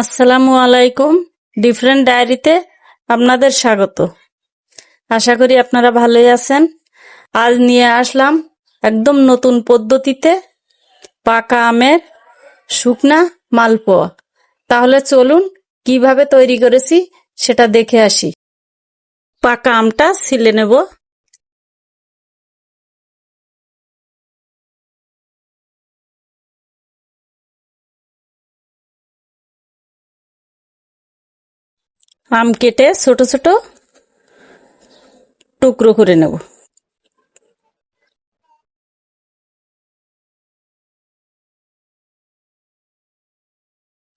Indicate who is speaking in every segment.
Speaker 1: আসসালামু আলাইকুম। ডিফারেন্ট ডায়েরিতে আপনাদের স্বাগত। আশা করি আপনারা ভালোই আছেন। আজ নিয়ে আসলাম একদম নতুন পদ্ধতিতে পাকা আমের শুকনা মালপোয়া। তাহলে চলুন কিভাবে তৈরি করেছি সেটা দেখে আসি। পাকা আমটা ছিলে নেব। আম কেটে ছোট ছোট টুকরো করে নেব।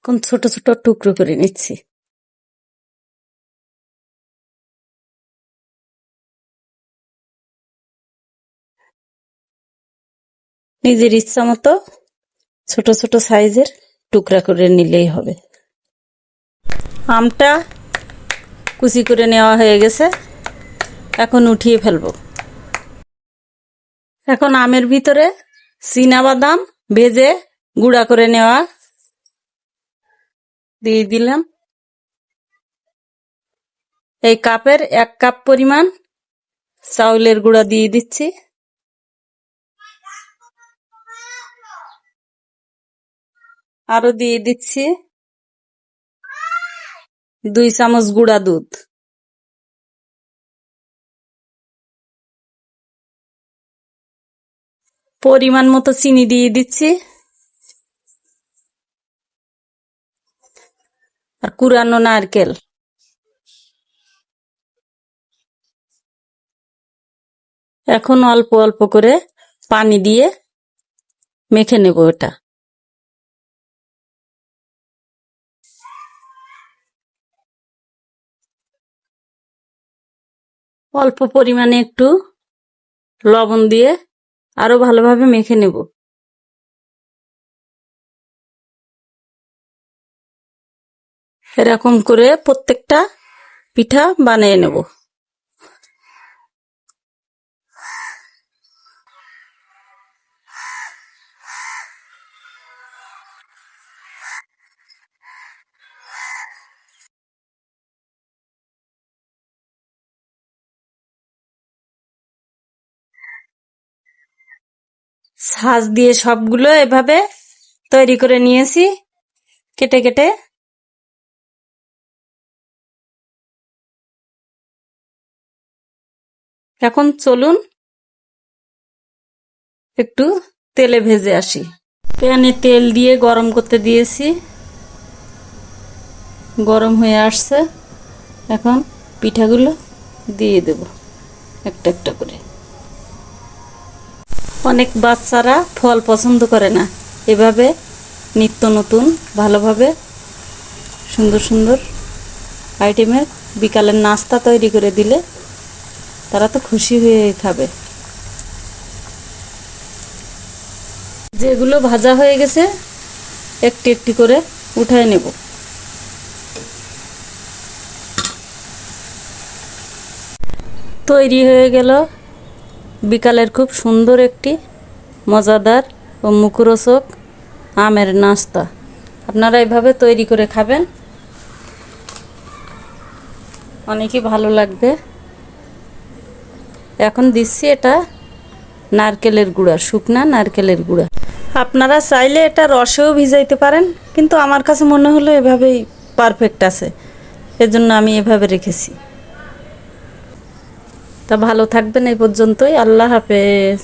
Speaker 1: কোন ছোট ছোট টুকরো করে নিচ্ছি। নিজের ইচ্ছা মতো ছোট ছোট সাইজের টুকরা করে নিলেই হবে। আমটা কুচি করে নেওয়া হয়ে গেছে, এখন উঠিয়ে ফেলবো। এখন আমের ভিতরে চীনাবাদাম ভেজে গুঁড়া করে নেওয়া দিয়ে দিলাম। এই কাপের 1 কাপ পরিমাণ চাউলের গুঁড়া দিয়ে দিচ্ছি। আরো দিয়ে দিচ্ছি 2 চামচ গুঁড়া দুধ। পরিমাণ মতো চিনি দিয়ে দিচ্ছি আর কুড়ানো নারকেল। এখন অল্প অল্প করে পানি দিয়ে মেখে নেব। এটা অল্প পরিমাণে একটু লবণ দিয়ে আরো ভালোভাবে মেখে নেব। এরকম করে প্রত্যেকটা পিঠা বানিয়ে নেব। সাজ দিয়ে সবগুলো এভাবে তৈরি করে নিয়েছি কেটে কেটে। এখন চলুন একটু তেলে ভেজে আসি। প্যানে তেল দিয়ে গরম করতে দিয়েছি, গরম হয়ে আসছে। এখন পিঠাগুলো দিয়ে দেব একটা একটা করে। অনেক বাচ্চারা ফল পছন্দ করে না, এভাবে নিত্য নতুন ভালোভাবে সুন্দর সুন্দর আইটেমের বিকালের নাস্তা তৈরি করে দিলে তারা তো খুশি হয়ে খাবে। যেগুলো ভাজা হয়ে গেছে একটি একটি করে উঠায় নেব। তৈরি হয়ে গেল বিকালের খুব সুন্দর একটি মজাদার ও মুখরোচক আমের নাস্তা। আপনারা এভাবে তৈরি করে খাবেন, অনেকই ভালো লাগবে। এখন দিচ্ছি এটা নারকেলের গুঁড়া, শুকনা নারকেলের গুঁড়া। আপনারা চাইলে এটা রসেও ভিজাইতে পারেন, কিন্তু আমার কাছে মনে হলো এভাবেই পারফেক্ট আছে, এজন্য আমি এভাবে রেখেছি। তা ভালো থাকবেন, এই পর্যন্তই। আল্লাহ হাফেজ।